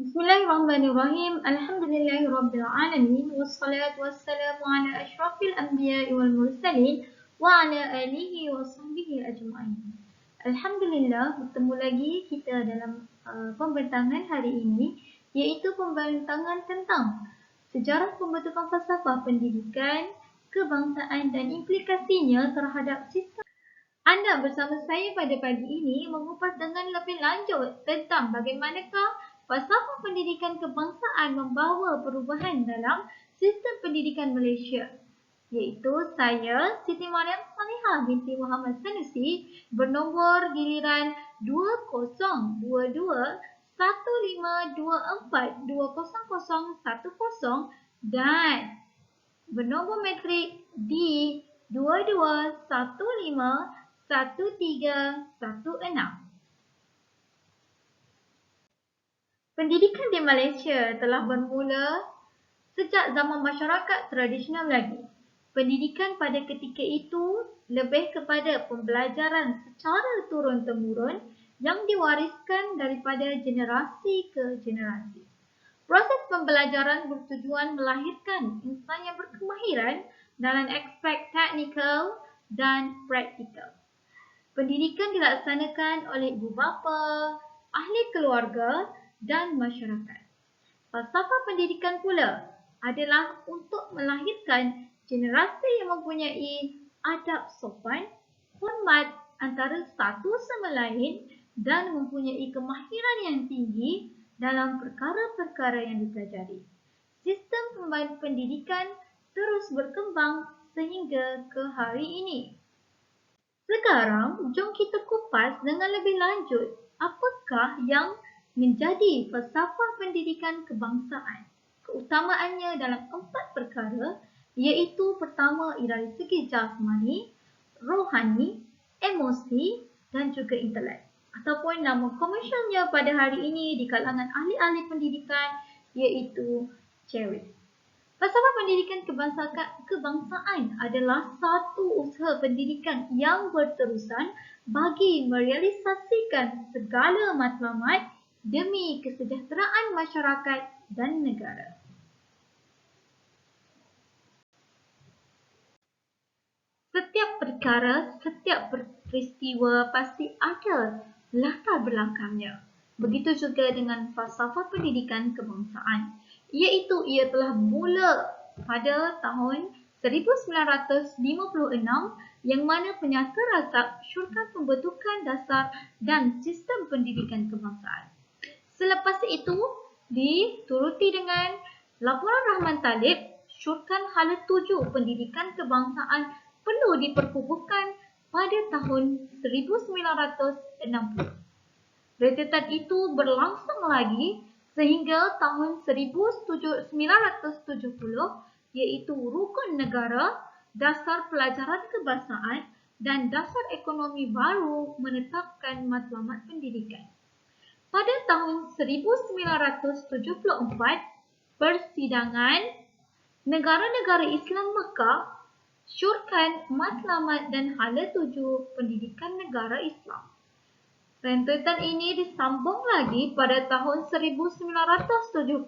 Bismillahirrahmanirrahim. Alhamdulillahirabbil alamin wassalatu wassalamu ala asyrafil anbiya'i wal mursalin wa ala alihi wa sahbihi ajma'in. Alhamdulillah, bertemu lagi kita dalam pembentangan hari ini, iaitu pembentangan tentang sejarah pembentukan falsafah pendidikan, kebangsaan dan implikasinya terhadap sistem. Anda bersama saya pada pagi ini mengupas dengan lebih lanjut tentang bagaimanakah falsafah pendidikan kebangsaan membawa perubahan dalam sistem pendidikan Malaysia. Iaitu saya, Siti Mariam Salihah binti Muhammad Sanusi, bernombor giliran 20224152420010 dan bernombor metrik D22151316. Pendidikan di Malaysia telah bermula sejak zaman masyarakat tradisional lagi. Pendidikan pada ketika itu lebih kepada pembelajaran secara turun-temurun yang diwariskan daripada generasi ke generasi. Proses pembelajaran bertujuan melahirkan insan yang berkemahiran dalam aspek teknikal dan praktikal. Pendidikan dilaksanakan oleh ibu bapa, ahli keluarga dan masyarakat. Falsafah pendidikan pula adalah untuk melahirkan generasi yang mempunyai adab sopan, hormat antara satu sama lain dan mempunyai kemahiran yang tinggi dalam perkara-perkara yang dipelajari. Sistem pendidikan terus berkembang sehingga ke hari ini. Sekarang, jom kita kupas dengan lebih lanjut apakah yang menjadi falsafah pendidikan kebangsaan. Keutamaannya dalam 4 perkara, iaitu pertama dari segi jasmani, rohani, emosi dan juga intelek. Ataupun nama komersialnya pada hari ini di kalangan ahli-ahli pendidikan iaitu CHERIS. Falsafah pendidikan kebangsaan adalah satu usaha pendidikan yang berterusan bagi merealisasikan segala matlamat demi kesejahteraan masyarakat dan negara. Setiap perkara, setiap peristiwa pasti ada latar belakangnya. Begitu juga dengan falsafah pendidikan kebangsaan, iaitu ia telah mula pada tahun 1956 yang mana penyata rasab syurga pembentukan dasar dan sistem pendidikan kebangsaan. Selepas itu dituruti dengan laporan Rahman Talib, syurkan hala 7 pendidikan kebangsaan perlu diperkukuhkan pada tahun 1960. Rentetan itu berlangsung lagi sehingga tahun 1970 iaitu Rukun Negara, Dasar Pelajaran Kebangsaan dan Dasar Ekonomi baru menetapkan matlamat pendidikan. Pada tahun 1974, Persidangan Negara-Negara Islam Mekah syurkan matlamat dan hala 7 pendidikan negara Islam. Rentetan ini disambung lagi pada tahun 1979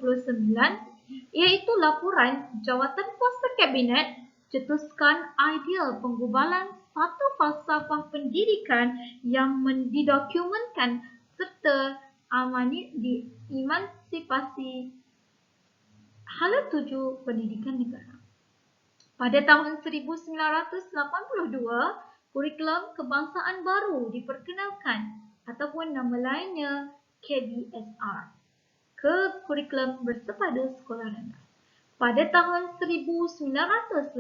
iaitu laporan Jawatan Kuasa Kabinet cetuskan idea penggubalan satu falsafah pendidikan yang didokumentkan serta diemansipasi hala 7 pendidikan negara. Pada tahun 1982, kurikulum kebangsaan baru diperkenalkan ataupun nama lainnya KBSR, Kurikulum Bersepadu Sekolah Rendah. Pada tahun 1988,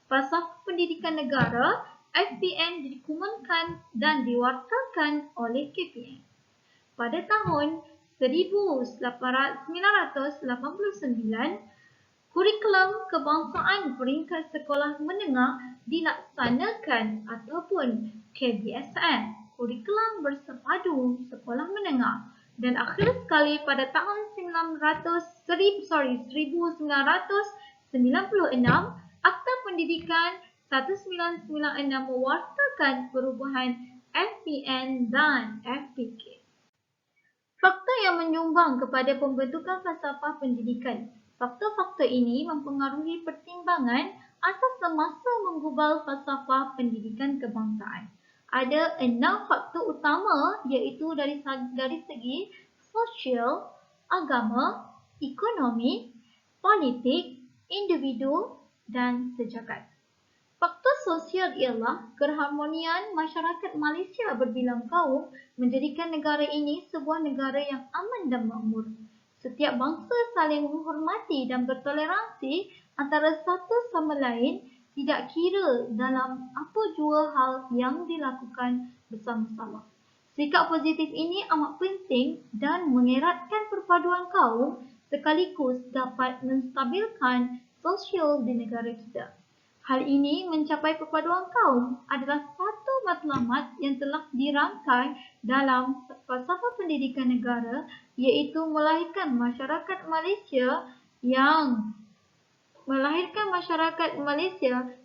Falsafah Pendidikan Negara FPN dikumankan dan diwartakan oleh KPN. Pada tahun 1989, kurikulum kebangsaan peringkat sekolah menengah dilaksanakan ataupun KBSN, Kurikulum Bersepadu Sekolah Menengah. Dan akhir sekali pada tahun 1996, Akta Pendidikan 1996 mewartakan perubahan FPN dan FPK. Faktor yang menyumbang kepada pembentukan falsafah pendidikan. Faktor-faktor ini mempengaruhi pertimbangan asas semasa menggubal falsafah pendidikan kebangsaan. Ada 6 faktor utama iaitu dari segi sosial, agama, ekonomi, politik, individu dan sejagat. Faktor sosial ialah keharmonian masyarakat Malaysia berbilang kaum menjadikan negara ini sebuah negara yang aman dan makmur. Setiap bangsa saling menghormati dan bertoleransi antara satu sama lain, tidak kira dalam apa jua hal yang dilakukan bersama-sama. Sikap positif ini amat penting dan mengeratkan perpaduan kaum sekaligus dapat menstabilkan sosial di negara kita. Hal ini mencapai perpaduan kaum adalah satu matlamat yang telah dirangkai dalam falsafah pendidikan negara iaitu melahirkan masyarakat Malaysia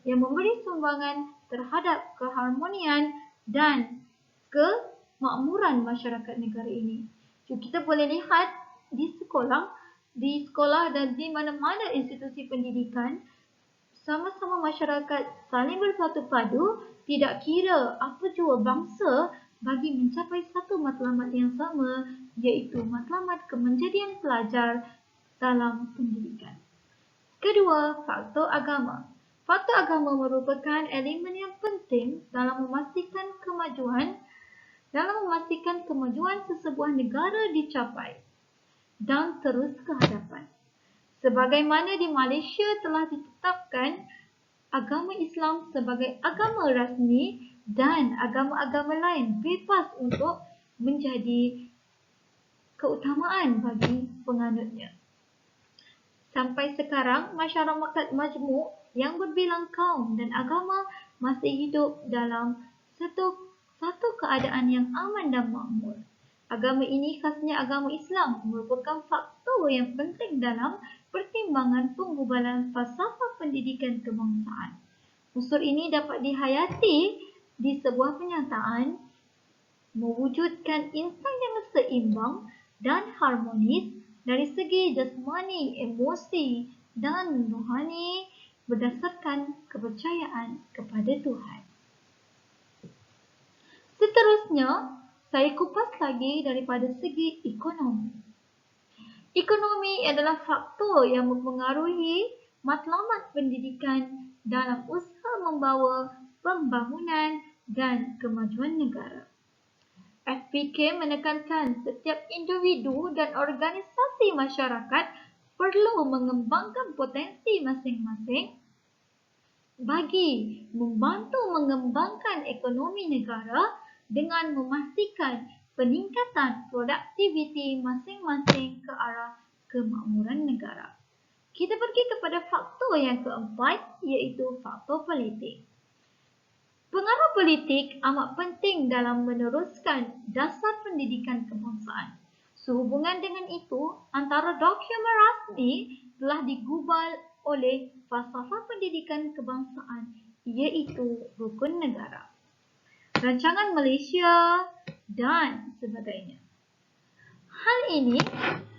yang memberi sumbangan terhadap keharmonian dan kemakmuran masyarakat negara ini. Kita boleh lihat di sekolah dan di mana-mana institusi pendidikan, sama-sama masyarakat saling bersatu padu, tidak kira apa jua bangsa bagi mencapai satu matlamat yang sama iaitu matlamat kemenjadian pelajar dalam pendidikan. Kedua, faktor agama. Faktor agama merupakan elemen yang penting dalam memastikan kemajuan sesebuah negara dicapai dan terus ke hadapan. Sebagaimana di Malaysia telah ditetapkan agama Islam sebagai agama rasmi dan agama-agama lain bebas untuk menjadi keutamaan bagi penganutnya. Sampai sekarang, masyarakat majmuk yang berbilang kaum dan agama masih hidup dalam satu keadaan yang aman dan makmur. Agama ini, khasnya agama Islam, merupakan faktor yang penting dalam pertimbangan penggubalan falsafah pendidikan kebangsaan. Unsur ini dapat dihayati di sebuah kenyataan mewujudkan insan yang seimbang dan harmonis dari segi jasmani, emosi dan rohani berdasarkan kepercayaan kepada Tuhan. Seterusnya, saya kupas lagi daripada segi ekonomi. Ekonomi adalah faktor yang mempengaruhi matlamat pendidikan dalam usaha membawa pembangunan dan kemajuan negara. FPK menekankan setiap individu dan organisasi masyarakat perlu mengembangkan potensi masing-masing bagi membantu mengembangkan ekonomi negara dengan memastikan peningkatan produktiviti masing-masing ke arah kemakmuran negara. Kita pergi kepada faktor yang keempat iaitu faktor politik. Pengaruh politik amat penting dalam meneruskan dasar pendidikan kebangsaan. Sehubungan dengan itu, antara dokumen rasmi telah digubal oleh falsafah pendidikan kebangsaan iaitu rukun negara, rancangan Malaysia dan sebagainya. Hal ini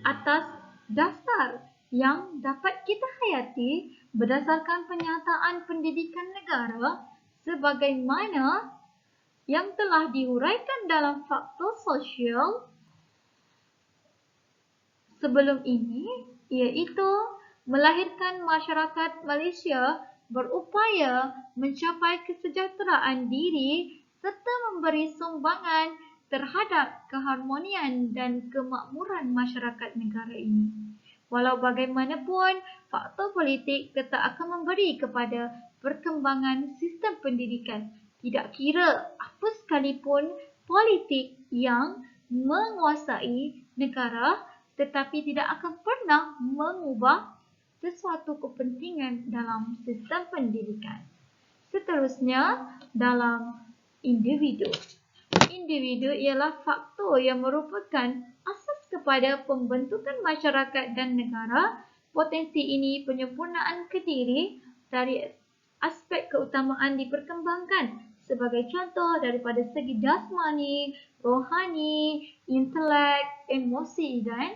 atas dasar yang dapat kita hayati berdasarkan penyataan pendidikan negara sebagaimana yang telah diuraikan dalam faktor sosial sebelum ini, iaitu melahirkan masyarakat Malaysia berupaya mencapai kesejahteraan diri serta memberi sumbangan terhadap keharmonian dan kemakmuran masyarakat negara ini. Walau bagaimanapun, faktor politik tetap akan memberi kepada perkembangan sistem pendidikan. Tidak kira apa sekalipun politik yang menguasai negara, tetapi tidak akan pernah mengubah sesuatu kepentingan dalam sistem pendidikan. Seterusnya, dalam individu. Individu ialah faktor yang merupakan asas kepada pembentukan masyarakat dan negara. Potensi ini penyempurnaan ke diri dari aspek keutamaan diperkembangkan sebagai contoh daripada segi jasmani, rohani, intelek, emosi dan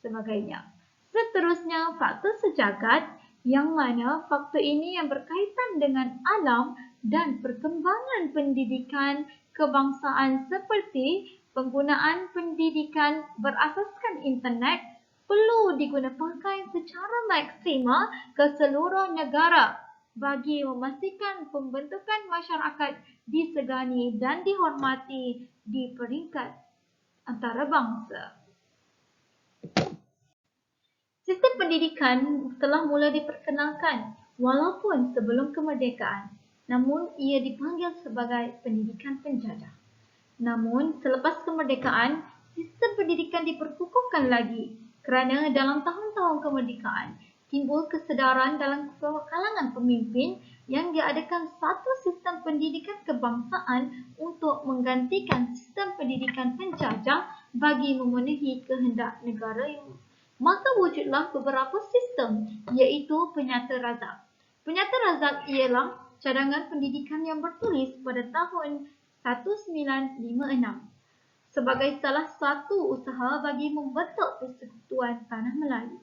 sebagainya. Seterusnya, faktor sejagat yang mana faktor ini yang berkaitan dengan alam dan perkembangan pendidikan kebangsaan seperti penggunaan pendidikan berasaskan internet perlu digunakan secara maksimal ke seluruh negara bagi memastikan pembentukan masyarakat disegani dan dihormati di peringkat antarabangsa. Sistem pendidikan telah mula diperkenalkan walaupun sebelum kemerdekaan, namun ia dipanggil sebagai pendidikan penjajah. Namun, selepas kemerdekaan, sistem pendidikan diperkukuhkan lagi kerana dalam tahun-tahun kemerdekaan, timbul kesedaran dalam kalangan pemimpin yang diadakan satu sistem pendidikan kebangsaan untuk menggantikan sistem pendidikan penjajah bagi memenuhi kehendak negara yang maka wujudlah beberapa sistem, iaitu penyata razak. Penyata razak ialah cadangan pendidikan yang bertulis pada tahun 1956 sebagai salah satu usaha bagi membentuk Persekutuan Tanah Melayu.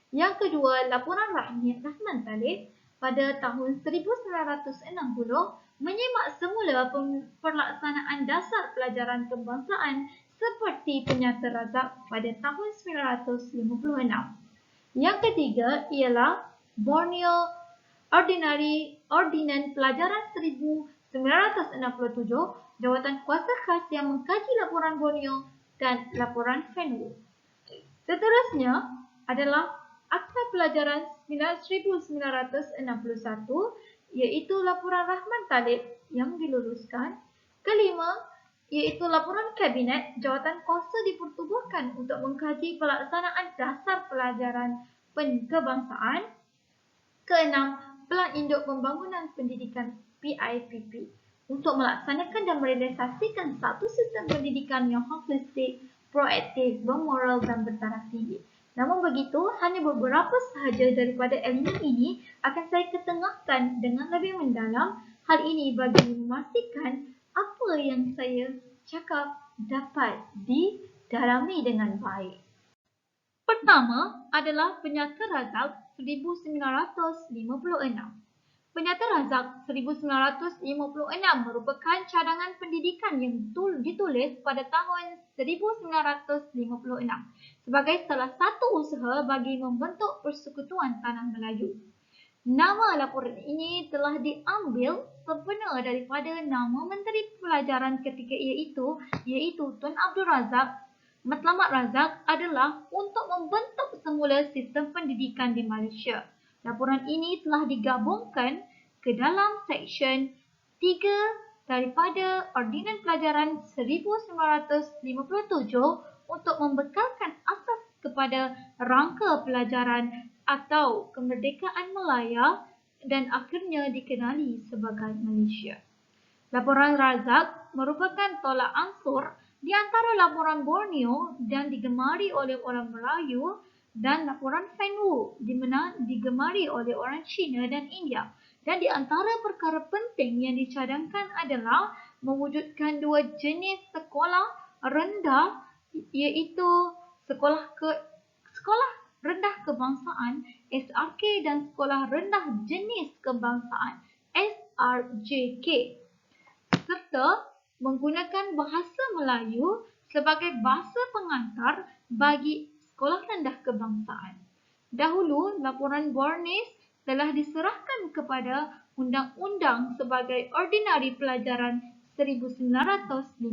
Yang kedua, laporan Rahman Talib pada tahun 1960 menyemak semula pelaksanaan dasar pelajaran kebangsaan seperti penyata razak pada tahun 1956. Yang ketiga ialah Borneo Ordinan Pelajaran 1967, Jawatan Kuasa Khas yang mengkaji laporan Borneo dan laporan Fenwu. Seterusnya adalah Akta Pelajaran 1961, iaitu laporan Rahman Talib yang diluluskan. Kelima, iaitu laporan Kabinet Jawatan Kuasa dipertubuhkan untuk mengkaji pelaksanaan dasar pelajaran kebangsaan. Keenam, Pelan Induk Pembangunan Pendidikan PIPP untuk melaksanakan dan merealisasikan satu sistem pendidikan yang holistik, proaktif, bermoral dan bertaraf tinggi. Namun begitu, hanya beberapa sahaja daripada elemen ini akan saya ketengahkan dengan lebih mendalam. Hal ini bagi memastikan apa yang saya cakap dapat didalami dengan baik. Pertama adalah Penyata Razak 1956. Penyata Razak 1956 merupakan cadangan pendidikan yang ditulis pada tahun 1956 sebagai salah satu usaha bagi membentuk Persekutuan Tanah Melayu. Nama laporan ini telah diambil sempena daripada nama Menteri Pelajaran ketika iaitu Tun Abdul Razak. Matlamat Razak adalah untuk membentuk semula sistem pendidikan di Malaysia. Laporan ini telah digabungkan ke dalam Seksyen 3 daripada Ordinan Pelajaran 1957 untuk membekalkan asas kepada rangka pelajaran atau kemerdekaan Malaya dan akhirnya dikenali sebagai Malaysia. Laporan Razak merupakan tolak ansur di antara laporan Borneo dan digemari oleh orang Melayu dan laporan Fenwu di mana digemari oleh orang Cina dan India. Dan di antara perkara penting yang dicadangkan adalah mewujudkan dua jenis sekolah rendah iaitu sekolah rendah kebangsaan SRK dan sekolah rendah jenis kebangsaan SRJK serta menggunakan bahasa Melayu sebagai bahasa pengantar bagi sekolah rendah kebangsaan. Dahulu, laporan Bornes telah diserahkan kepada Undang-Undang sebagai Ordinari Pelajaran 1957.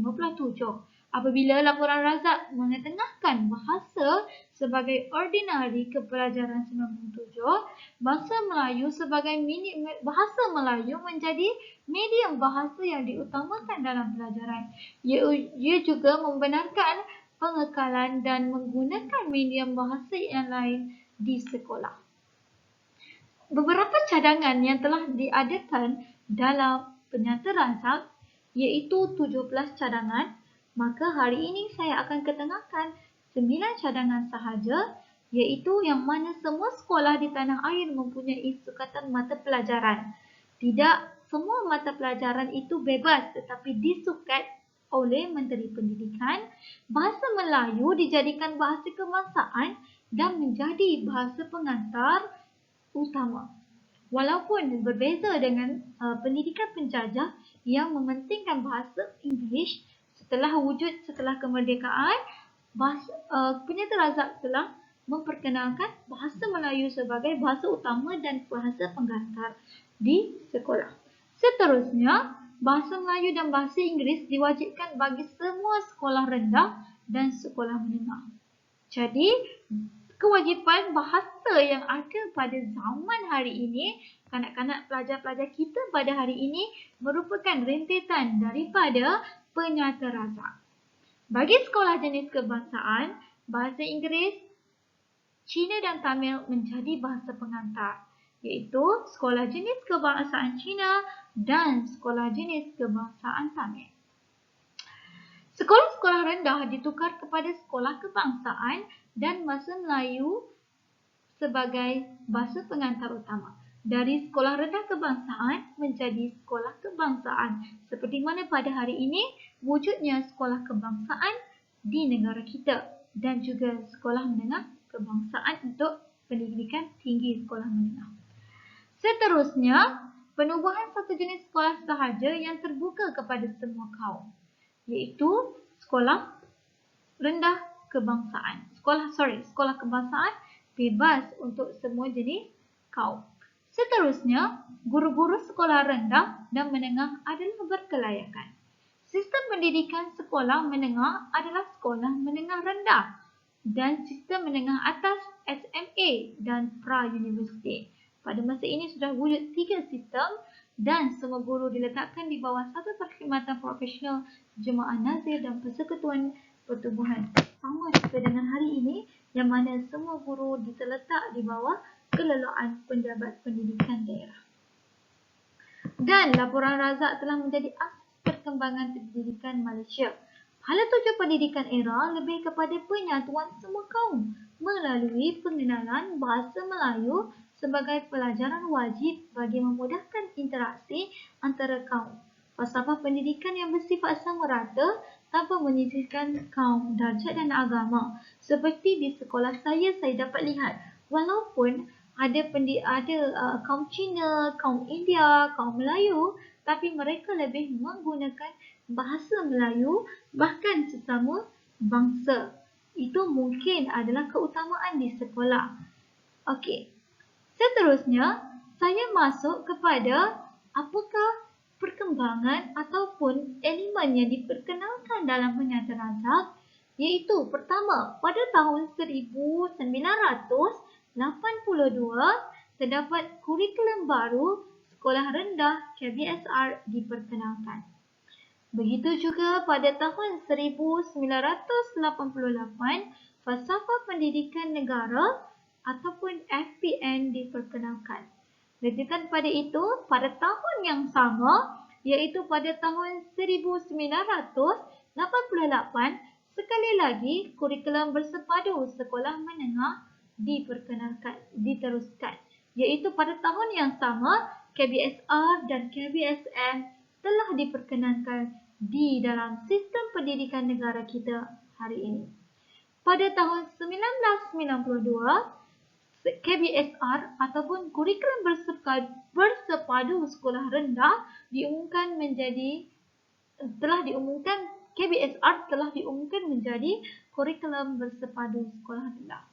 Apabila laporan Razak mengetengahkan bahasa sebagai Ordinari Kepelajaran 97, bahasa Melayu sebagai bahasa Melayu menjadi medium bahasa yang diutamakan dalam pelajaran. Ia juga membenarkan pengekalan dan menggunakan medium bahasa yang lain di sekolah. Beberapa cadangan yang telah diadakan dalam Penyata Razak iaitu 17 cadangan, maka hari ini saya akan ketengahkan 9 cadangan sahaja, iaitu yang mana semua sekolah di tanah air mempunyai sukatan mata pelajaran. Tidak semua mata pelajaran itu bebas tetapi disukat oleh Menteri Pendidikan. Bahasa Melayu dijadikan bahasa kebangsaan dan menjadi bahasa pengantar utama. Walaupun berbeza dengan pendidikan penjajah yang mementingkan bahasa Inggeris, setelah kemerdekaan, penyata Razak telah memperkenalkan bahasa Melayu sebagai bahasa utama dan bahasa pengantar di sekolah. Seterusnya, bahasa Melayu dan bahasa Inggeris diwajibkan bagi semua sekolah rendah dan sekolah menengah. Jadi, kewajipan bahasa yang ada pada zaman hari ini, kanak-kanak pelajar-pelajar kita pada hari ini merupakan rentetan daripada Penyata Razak. Bagi sekolah jenis kebangsaan, bahasa Inggeris, Cina dan Tamil menjadi bahasa pengantar, iaitu sekolah jenis kebangsaan Cina dan sekolah jenis kebangsaan Tamil. Sekolah-sekolah rendah ditukar kepada sekolah kebangsaan dan bahasa Melayu sebagai bahasa pengantar utama. Dari sekolah rendah kebangsaan menjadi sekolah kebangsaan. Seperti mana pada hari ini wujudnya sekolah kebangsaan di negara kita dan juga sekolah menengah kebangsaan untuk pendidikan tinggi sekolah menengah. Seterusnya, penubuhan satu jenis sekolah sahaja yang terbuka kepada semua kaum, iaitu sekolah rendah kebangsaan. Sekolah kebangsaan bebas untuk semua jenis kaum. Seterusnya, guru-guru sekolah rendah dan menengah adalah berkelayakan. Sistem pendidikan sekolah menengah adalah sekolah menengah rendah dan sistem menengah atas SMA dan pra-universiti. Pada masa ini sudah wujud 3 sistem dan semua guru diletakkan di bawah satu perkhidmatan profesional Jemaah Nazir dan Persekutuan Pertubuhan. Sama juga dengan hari ini yang mana semua guru terletak di bawah keleloaan penjabat pendidikan daerah. Dan laporan Razak telah menjadi asas perkembangan pendidikan Malaysia. Hala tuju pendidikan era lebih kepada penyatuan semua kaum melalui pengenalan bahasa Melayu sebagai pelajaran wajib bagi memudahkan interaksi antara kaum. Falsafah pendidikan yang bersifat sama rata tanpa menyisihkan kaum, darjat dan agama. Seperti di sekolah saya dapat lihat, walaupun ada kaum Cina, kaum India, kaum Melayu, tapi mereka lebih menggunakan bahasa Melayu bahkan sesama bangsa. Itu mungkin adalah keutamaan di sekolah. Okey. Seterusnya, saya masuk kepada apakah perkembangan ataupun elemen yang diperkenalkan dalam Penyata Razak, iaitu pertama, pada tahun 1982 terdapat kurikulum baru sekolah rendah KBSR diperkenalkan. Begitu juga pada tahun 1988, Falsafah Pendidikan Negara ataupun FPN diperkenalkan. Rentetan pada itu, pada tahun yang sama, iaitu pada tahun 1988, sekali lagi kurikulum bersepadu sekolah menengah diteruskan. Iaitu pada tahun yang sama, KBSR dan KBSM telah diperkenankan di dalam sistem pendidikan negara kita hari ini. Pada tahun 1992, KBSR ataupun kurikulum bersepadu sekolah rendah KBSR telah diumumkan menjadi kurikulum bersepadu sekolah rendah.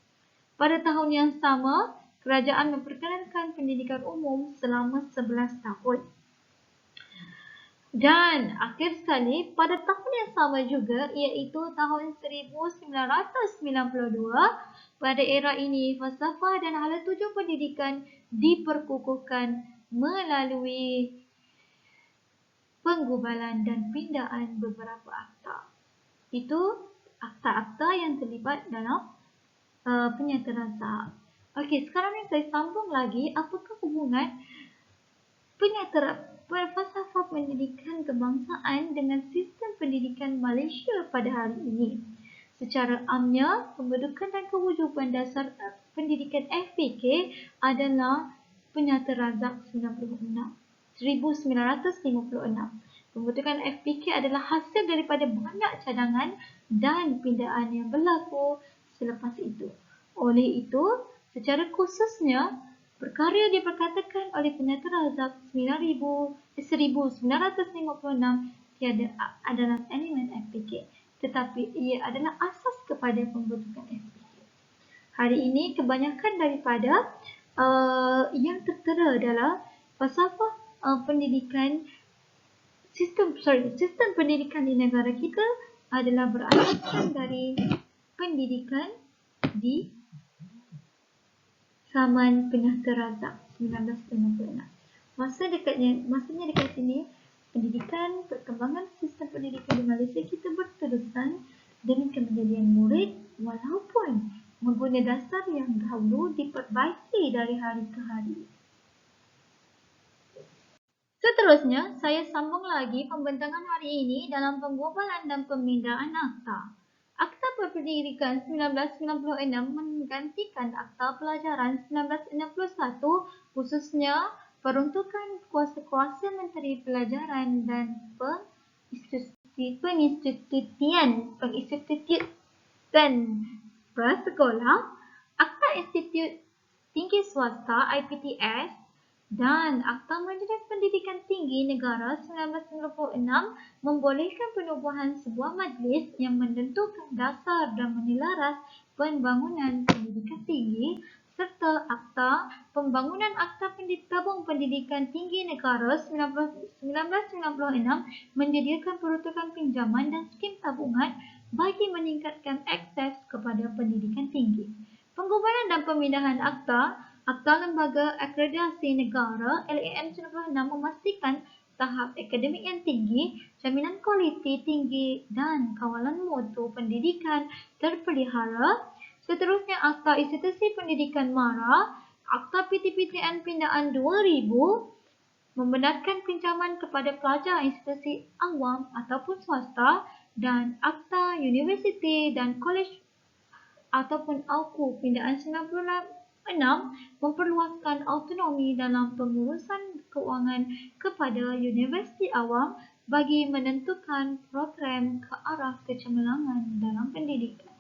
Pada tahun yang sama, kerajaan memperkenankan pendidikan umum selama 11 tahun. Dan akhir sekali, pada tahun yang sama juga, iaitu tahun 1992, pada era ini, falsafah dan hala tuju pendidikan diperkukuhkan melalui penggubalan dan pindaan beberapa akta. Itu akta-akta yang terlibat dalam Penyata Razak. Okey, sekarang ni saya sambung lagi apakah hubungan falsafah pendidikan kebangsaan dengan sistem pendidikan Malaysia pada hari ini. Secara amnya, pembentukan dan kewujuban dasar pendidikan FPK adalah Penyata Razak 96. 1956. Pembentukan FPK adalah hasil daripada banyak cadangan dan pindaan yang berlaku selepas itu. Oleh itu, secara khususnya, perkara diperkatakan oleh Penyata Razak 1956 tiada adalah elemen FPK, tetapi ia adalah asas kepada pembentukan FPK. Hari ini, kebanyakan daripada yang tertera adalah falsafah pendidikan sistem pendidikan di negara kita adalah berasaskan dari pendidikan di zaman Penyata Razak 1956. Masanya dekat sini, pendidikan, perkembangan sistem pendidikan di Malaysia kita berterusan demi kejadian murid walaupun mengguna dasar yang dahulu diperbaiki dari hari ke hari. Seterusnya, saya sambung lagi pembentangan hari ini dalam penggubalan dan pemindahan akta. Akta Pendidikan 1996 menggantikan Akta Pelajaran 1961, khususnya peruntukan kuasa-kuasa Menteri Pelajaran dan penginstitutan prasekolah, Akta Institut Tinggi Swasta IPTS dan Akta Majlis Pendidikan Tinggi Negara 1996 membolehkan penubuhan sebuah majlis yang menentukan dasar dan menelaras pembangunan pendidikan tinggi, serta Akta Pembangunan Akta Tabung Pendidikan Tinggi Negara 1996 menyediakan peruntukan pinjaman dan skim tabungan bagi meningkatkan akses kepada pendidikan tinggi. Penggubalan dan pemindahan Akta Lembaga Akreditasi Negara LAN 96 memastikan tahap akademik yang tinggi, jaminan kualiti tinggi dan kawalan mutu pendidikan terpelihara. Seterusnya, Akta Institusi Pendidikan MARA, Akta PTPTN Pindaan 2000 membenarkan pinjaman kepada pelajar institusi awam ataupun swasta, dan Akta Universiti dan Kolej ataupun AUKU Pindaan 96 memperluaskan autonomi dalam pengurusan keuangan kepada universiti awam bagi menentukan program ke arah kecemerlangan dalam pendidikan.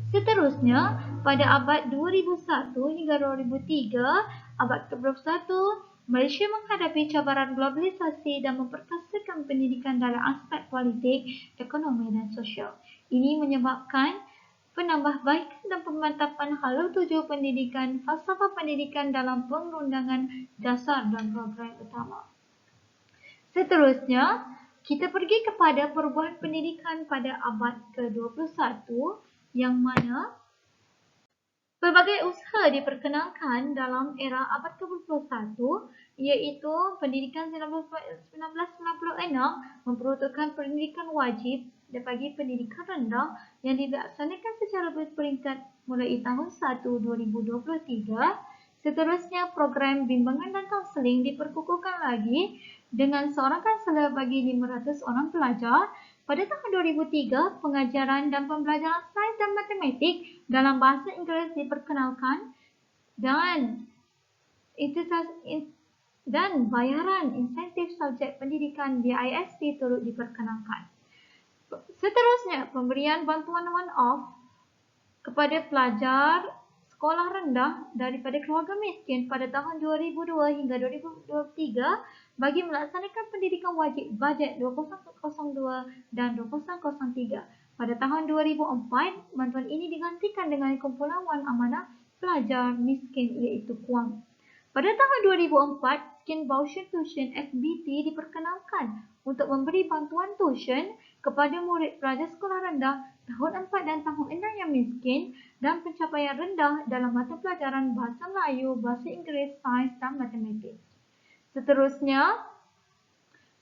Seterusnya, pada abad 2001 hingga 2003, abad ke-21, Malaysia menghadapi cabaran globalisasi dan memperkasakan pendidikan dalam aspek politik, ekonomi dan sosial. Ini menyebabkan penambahbaikan dan pemantapan hala tuju pendidikan, falsafah pendidikan dalam perundangan dasar dan program utama. Seterusnya, kita pergi kepada perubahan pendidikan pada abad ke-21 yang mana pelbagai usaha diperkenalkan dalam era abad ke-21, iaitu pendidikan 1996 memperuntukkan pendidikan wajib bagi pendidikan rendah yang dilaksanakan secara berperingkat mulai tahun 1 2023. Seterusnya, program bimbingan dan kaunseling diperkukuhkan lagi dengan seorang kaunselor bagi 500 orang pelajar. Pada tahun 2003, pengajaran dan pembelajaran sains dan matematik dalam bahasa Inggeris diperkenalkan dan bayaran insentif subjek pendidikan BISP turut diperkenalkan. Seterusnya, pemberian bantuan one-off kepada pelajar sekolah rendah daripada keluarga miskin pada tahun 2002 hingga 2023 bagi melaksanakan pendidikan wajib bajet 2002 dan 2003. Pada tahun 2004, bantuan ini digantikan dengan kumpulan wan amanah pelajar miskin iaitu KUAM. Pada tahun 2004, skim voucher tuition SBT diperkenalkan untuk memberi bantuan tuition kepada murid pelajar sekolah rendah tahun 4 dan tahun 6 yang miskin dan pencapaian rendah dalam mata pelajaran Bahasa Melayu, Bahasa Inggeris, Sains dan Matematik. Seterusnya,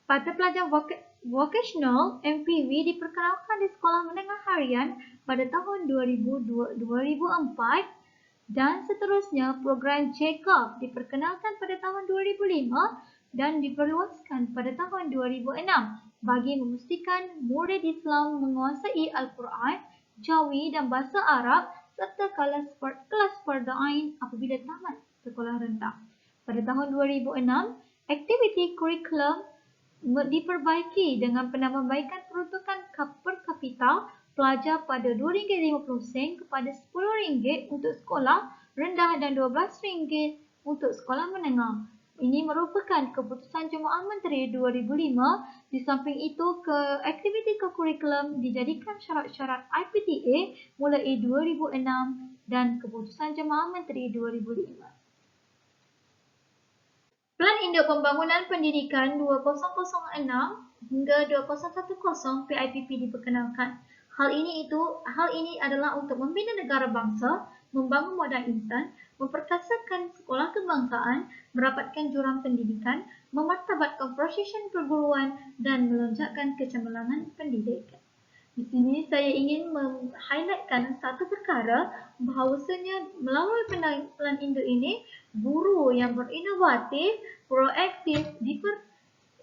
pada pelajar vocational MPV diperkenalkan di sekolah menengah harian pada tahun 2004 dan seterusnya program JCOB diperkenalkan pada tahun 2005 dan diperluaskan pada tahun 2006 bagi memastikan murid Islam menguasai Al-Quran, Jawi dan Bahasa Arab serta kelas Fardu Ain apabila tamat sekolah rendah. Pada tahun 2006, Aktiviti kurikulum diperbaiki dengan penambahbaikan peruntukan per kapita pelajar pada RM2.50 kepada RM10 untuk sekolah rendah dan RM12 untuk sekolah menengah. Ini merupakan keputusan Jemaah Menteri 2005. Di samping itu, aktiviti kurikulum dijadikan syarat-syarat IPTA mulai 2006 dan keputusan Jemaah Menteri 2005. Pelan Induk Pembangunan Pendidikan 2006 hingga 2010 PIPP diperkenalkan. Hal ini adalah untuk membina negara bangsa, membangun modal insan, memperkasakan sekolah kebangsaan, merapatkan jurang pendidikan, memartabatkan proses perguruan dan melonjakkan kecemerlangan pendidikan. Di sini saya ingin meng-highlightkan satu perkara bahawasanya melalui Pelan Induk ini, guru yang berinovatif, proaktif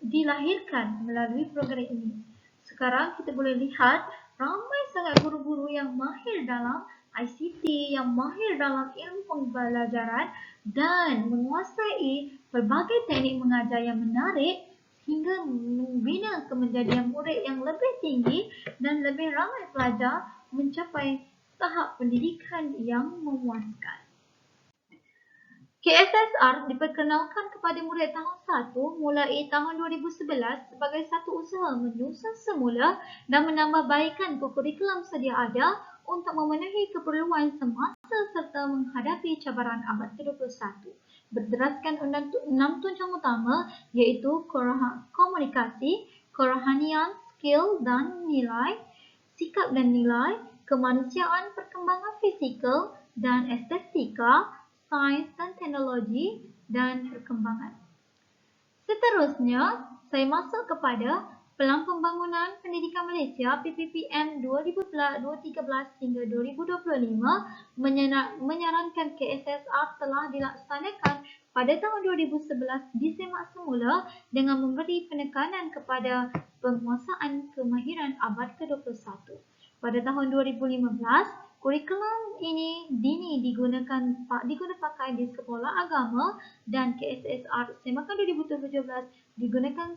dilahirkan melalui program ini. Sekarang kita boleh lihat ramai sangat guru-guru yang mahir dalam ICT, yang mahir dalam ilmu pembelajaran dan menguasai pelbagai teknik mengajar yang menarik hingga membina kemenjadian murid yang lebih tinggi dan lebih ramai pelajar mencapai tahap pendidikan yang memuaskan. KSSR diperkenalkan kepada murid tahun 1 mulai tahun 2011 sebagai satu usaha menyusun semula dan menambahbaikan kurikulum sedia ada untuk memenuhi keperluan semasa serta menghadapi cabaran abad ke-21. Berderaskan 6 tunjang utama iaitu komunikasi, kerohanian, skill dan nilai, sikap dan nilai, kemanusiaan, perkembangan fizikal dan estetika, sains dan teknologi dan perkembangan. Seterusnya, saya masuk kepada Pelan Pembangunan Pendidikan Malaysia PPPM 2013 hingga 2025 menyarankan KSSR telah dilaksanakan pada tahun 2011 disemak semula dengan memberi penekanan kepada penguasaan kemahiran abad ke-21. Pada tahun 2015, kurikulum ini digunakan pakai di sekolah agama dan KSSR semakan 2017 digunakan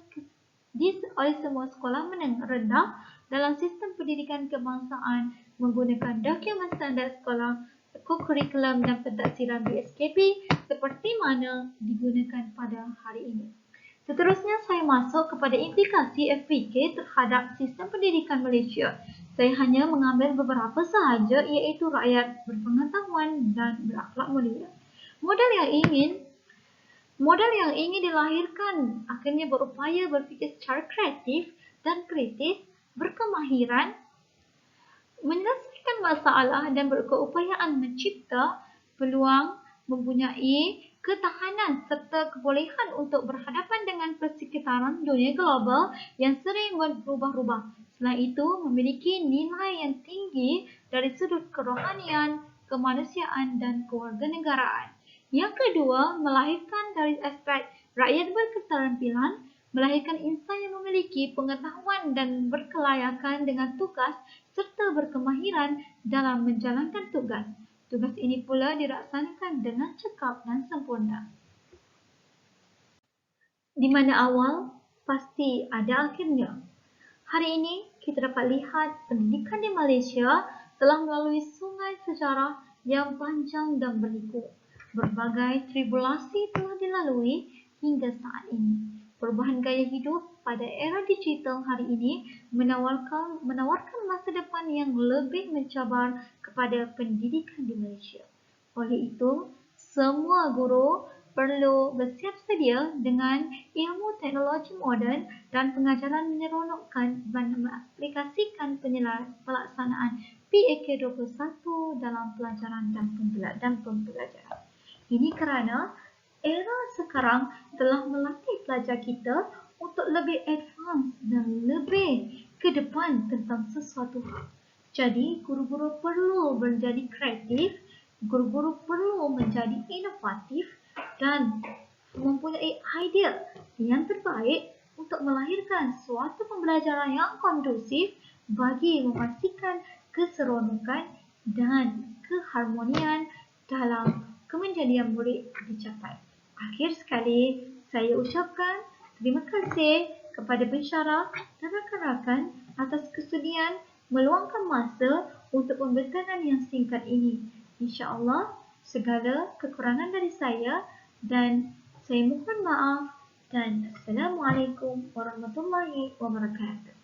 oleh semua sekolah menengah rendah dalam sistem pendidikan kebangsaan menggunakan dokumen standard sekolah, kurikulum dan pentadbiran BSKP seperti mana digunakan pada hari ini. Seterusnya saya masuk kepada implikasi FPK terhadap sistem pendidikan Malaysia. Saya hanya mengambil beberapa sahaja iaitu rakyat berpengetahuan dan berakhlak mulia. Modal yang ingin dilahirkan akhirnya berupaya berfikir secara kreatif dan kritis, berkemahiran, menyelesaikan masalah dan berkeupayaan mencipta peluang, mempunyai ketahanan serta kebolehan untuk berhadapan dengan persekitaran dunia global yang sering berubah-ubah. Selain itu, memiliki nilai yang tinggi dari sudut kerohanian, kemanusiaan dan kewarganegaraan. Yang kedua, melahirkan dari aspek rakyat berketerampilan, melahirkan insan yang memiliki pengetahuan dan berkelayakan dengan tugas serta berkemahiran dalam menjalankan tugas. Tugas ini pula dilaksanakan dengan cekap dan sempurna. Di mana awal, pasti ada akhirnya. Hari ini, kita dapat lihat pendidikan di Malaysia telah melalui sungai sejarah yang panjang dan berliku. Berbagai tribulasi telah dilalui hingga saat ini. Perubahan gaya hidup pada era digital hari ini menawarkan masa depan yang lebih mencabar kepada pendidikan di Malaysia. Oleh itu, semua guru perlu bersiap sedia dengan ilmu teknologi moden dan pengajaran menyeronokkan dan mengaplikasikan pelaksanaan PAK 21 dalam pelajaran dan pembelajaran. Ini kerana era sekarang telah melatih pelajar kita untuk lebih advance dan lebih ke depan tentang sesuatu hal. Jadi, guru-guru perlu menjadi kreatif, guru-guru perlu menjadi inovatif dan mempunyai idea yang terbaik untuk melahirkan suatu pembelajaran yang kondusif bagi memastikan keseronokan dan keharmonian dalam kemenjadian murid dicapai. Akhir sekali, Saya ucapkan terima kasih kepada pensyarah dan rakan-rakan atas kesudian meluangkan masa untuk pembekalan yang singkat ini. InsyaAllah, segala kekurangan dari saya dan saya mohon maaf dan Assalamualaikum warahmatullahi wabarakatuh.